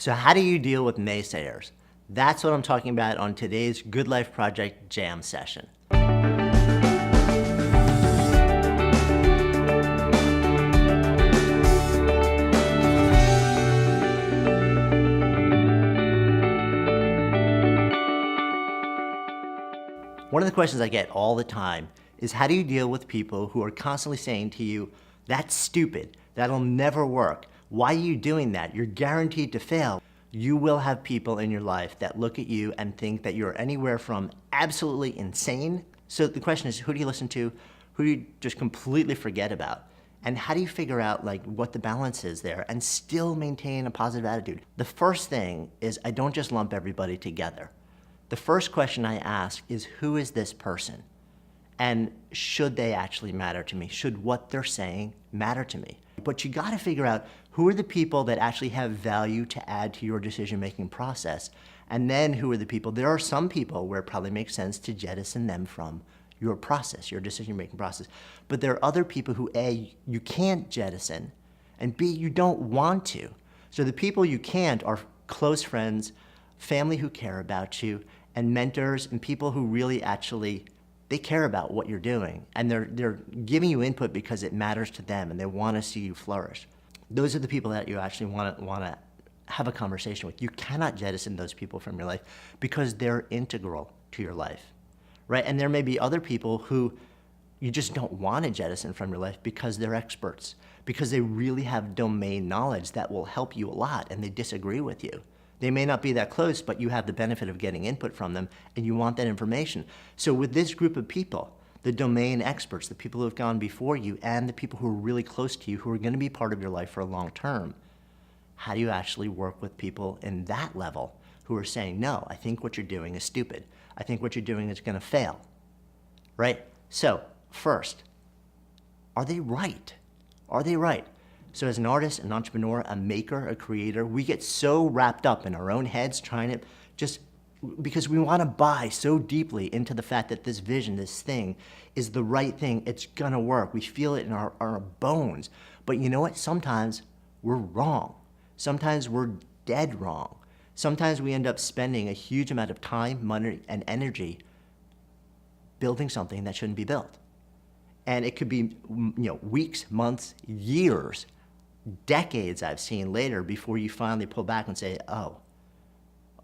So how do you deal with naysayers? That's what I'm talking about on today's Good Life Project Jam session. One of the questions I get all the time is how do you deal with people who are constantly saying to you, that's stupid, that'll never work, why are you doing that, you're guaranteed to fail. You will have people in your life that look at you and think that you're anywhere from absolutely insane. So the question is, who do you listen to? Who do you just completely forget about? And how do you figure out what the balance is there and still maintain a positive attitude? The first thing is I don't just lump everybody together. The first question I ask is, who is this person? And should they actually matter to me? Should what they're saying matter to me? But you gotta figure out who are the people that actually have value to add to your decision-making process. And then who are the people, there are some people where it probably makes sense to jettison them from your process, your decision-making process. But there are other people who A, you can't jettison, and B, you don't want to. So the people you can't are close friends, family who care about you, and mentors and people who really actually, they care about what you're doing and they're giving you input because it matters to them and they want to see you flourish. Those are the people that you actually want to have a conversation with. You cannot jettison those people from your life because they're integral to your life, right? And there may be other people who you just don't want to jettison from your life because they're experts, because they really have domain knowledge that will help you a lot and they disagree with you. They may not be that close, but you have the benefit of getting input from them and you want that information. So with this group of people, the domain experts, the people who have gone before you and the people who are really close to you, who are going to be part of your life for a long term, how do you actually work with people in that level who are saying, no, I think what you're doing is stupid. I think what you're doing is going to fail, right? So first, are they right? Are they right? So as an artist, an entrepreneur, a maker, a creator, we get so wrapped up in our own heads trying to just, because we want to buy so deeply into the fact that this vision, this thing, is the right thing, it's gonna work. We feel it in our bones. But you know what? Sometimes we're wrong. Sometimes we're dead wrong. Sometimes we end up spending a huge amount of time, money, and energy building something that shouldn't be built. And it could be weeks, months, years, decades I've seen later before you finally pull back and say, oh,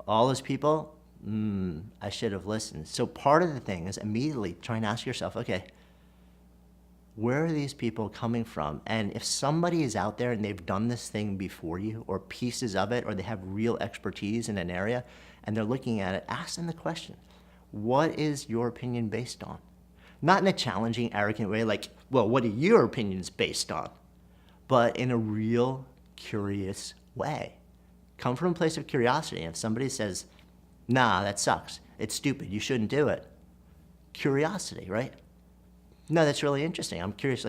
all those people, I should have listened. So part of the thing is immediately trying to ask yourself, okay, where are these people coming from? And if somebody is out there and they've done this thing before you or pieces of it, or they have real expertise in an area and they're looking at it, ask them the question, what is your opinion based on? Not in a challenging, arrogant way like, well, what are your opinions based on? But in a real, curious way. Come from a place of curiosity. If somebody says, nah, that sucks, it's stupid, you shouldn't do it. Curiosity, right? No, that's really interesting. I'm curious,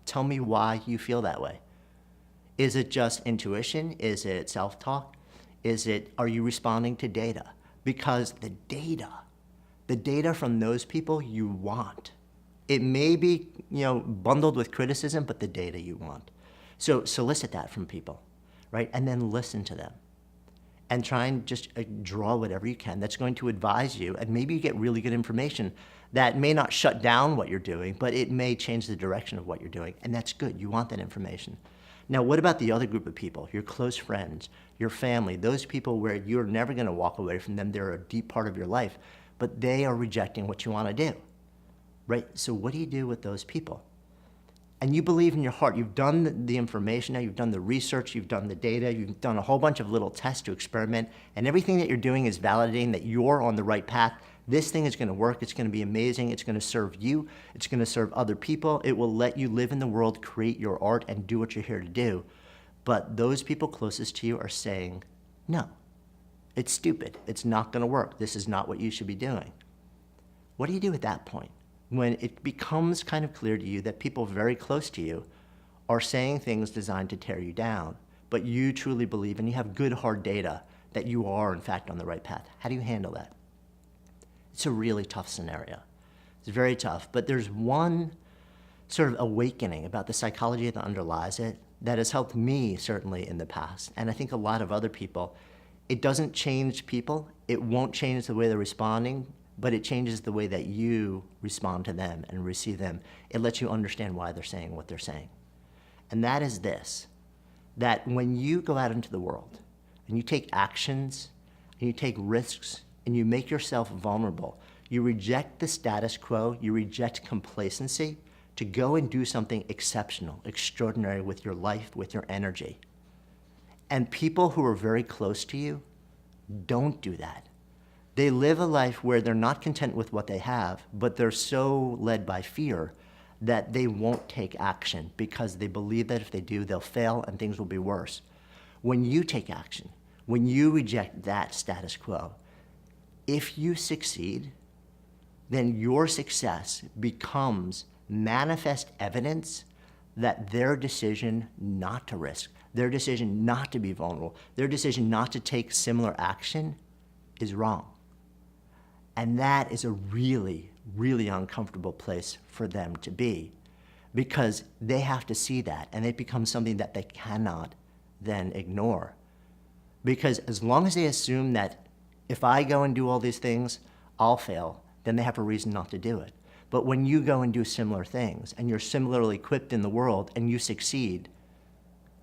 tell me why you feel that way. Is it just intuition? Is it self-talk? Are you responding to data? Because the data from those people you want. It may be, bundled with criticism, but the data you want. So solicit that from people, right? And then listen to them. And try and just draw whatever you can that's going to advise you, and maybe you get really good information that may not shut down what you're doing, but it may change the direction of what you're doing, and that's good. You want that information. Now, what about the other group of people, your close friends, your family, those people where you're never gonna walk away from them, they're a deep part of your life, but they are rejecting what you wanna do, right? So what do you do with those people? And you believe in your heart, you've done the information now, you've done the research, you've done the data, you've done a whole bunch of little tests to experiment, and everything that you're doing is validating that you're on the right path. This thing is gonna work, it's gonna be amazing, it's gonna serve you, it's gonna serve other people, it will let you live in the world, create your art, and do what you're here to do. But those people closest to you are saying, no, it's stupid, it's not gonna work, this is not what you should be doing. What do you do at that point? When it becomes kind of clear to you that people very close to you are saying things designed to tear you down, but you truly believe and you have good hard data that you are in fact on the right path. How do you handle that? It's a really tough scenario. It's very tough, but there's one sort of awakening about the psychology that underlies it that has helped me certainly in the past, and I think a lot of other people. It doesn't change people, it won't change the way they're responding, but it changes the way that you respond to them and receive them. It lets you understand why they're saying what they're saying. And that is this, that when you go out into the world and you take actions and you take risks and you make yourself vulnerable, you reject the status quo, you reject complacency to go and do something exceptional, extraordinary with your life, with your energy. And people who are very close to you don't do that. They live a life where they're not content with what they have, but they're so led by fear that they won't take action because they believe that if they do, they'll fail and things will be worse. When you take action, when you reject that status quo, if you succeed, then your success becomes manifest evidence that their decision not to risk, their decision not to be vulnerable, their decision not to take similar action is wrong. And that is a really, really uncomfortable place for them to be because they have to see that and it becomes something that they cannot then ignore. Because as long as they assume that if I go and do all these things, I'll fail, then they have a reason not to do it. But when you go and do similar things and you're similarly equipped in the world and you succeed,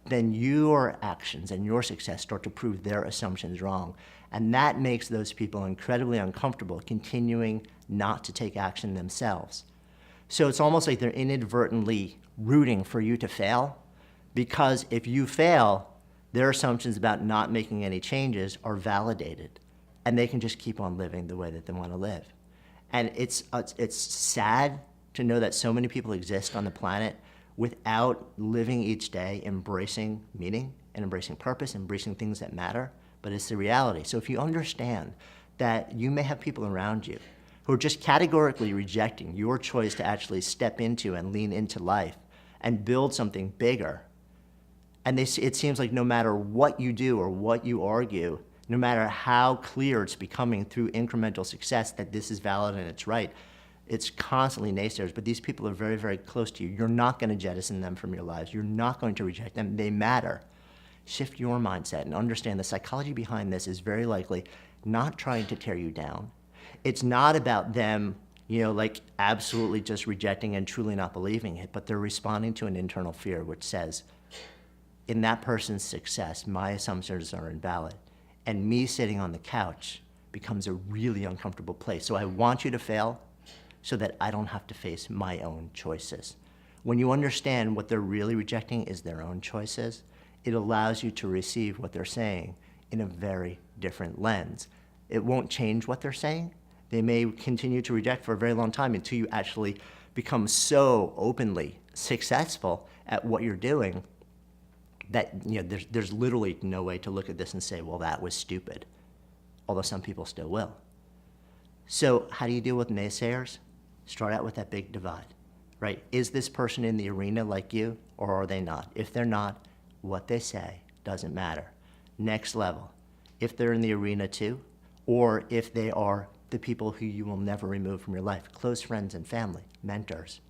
then your actions and your success start to prove their assumptions wrong. And that makes those people incredibly uncomfortable, continuing not to take action themselves. So it's almost like they're inadvertently rooting for you to fail, because if you fail, their assumptions about not making any changes are validated, and they can just keep on living the way that they want to live. And it's sad to know that so many people exist on the planet without living each day embracing meaning and embracing purpose, embracing things that matter, but it's the reality. So if you understand that you may have people around you who are just categorically rejecting your choice to actually step into and lean into life and build something bigger, and it seems like no matter what you do or what you argue, no matter how clear it's becoming through incremental success that this is valid and it's right, it's constantly naysayers, but these people are very, very close to you. You're not going to jettison them from your lives. You're not going to reject them. They matter. Shift your mindset and understand the psychology behind this is very likely not trying to tear you down. It's not about them, like absolutely just rejecting and truly not believing it, but they're responding to an internal fear which says, in that person's success, my assumptions are invalid. And me sitting on the couch becomes a really uncomfortable place. So I want you to fail so that I don't have to face my own choices. When you understand what they're really rejecting is their own choices, it allows you to receive what they're saying in a very different lens. It won't change what they're saying. They may continue to reject for a very long time until you actually become so openly successful at what you're doing that there's literally no way to look at this and say, well, that was stupid, although some people still will. So how do you deal with naysayers? Start out with that big divide, right? Is this person in the arena like you, or are they not? If they're not, what they say doesn't matter. Next level, if they're in the arena too, or if they are the people who you will never remove from your life, close friends and family, mentors,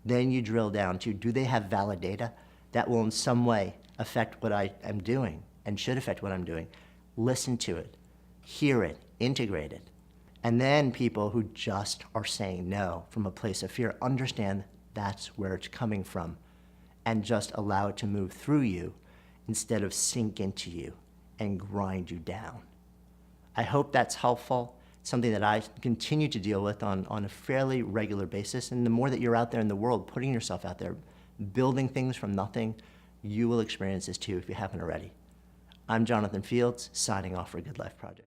then you drill down to, do they have valid data that will in some way affect what I am doing and should affect what I'm doing? Listen to it, hear it, integrate it. And then people who just are saying no from a place of fear, understand that's where it's coming from and just allow it to move through you instead of sink into you and grind you down. I hope that's helpful. It's something that I continue to deal with on a fairly regular basis. And the more that you're out there in the world, putting yourself out there, building things from nothing, you will experience this too if you haven't already. I'm Jonathan Fields, signing off for Good Life Project.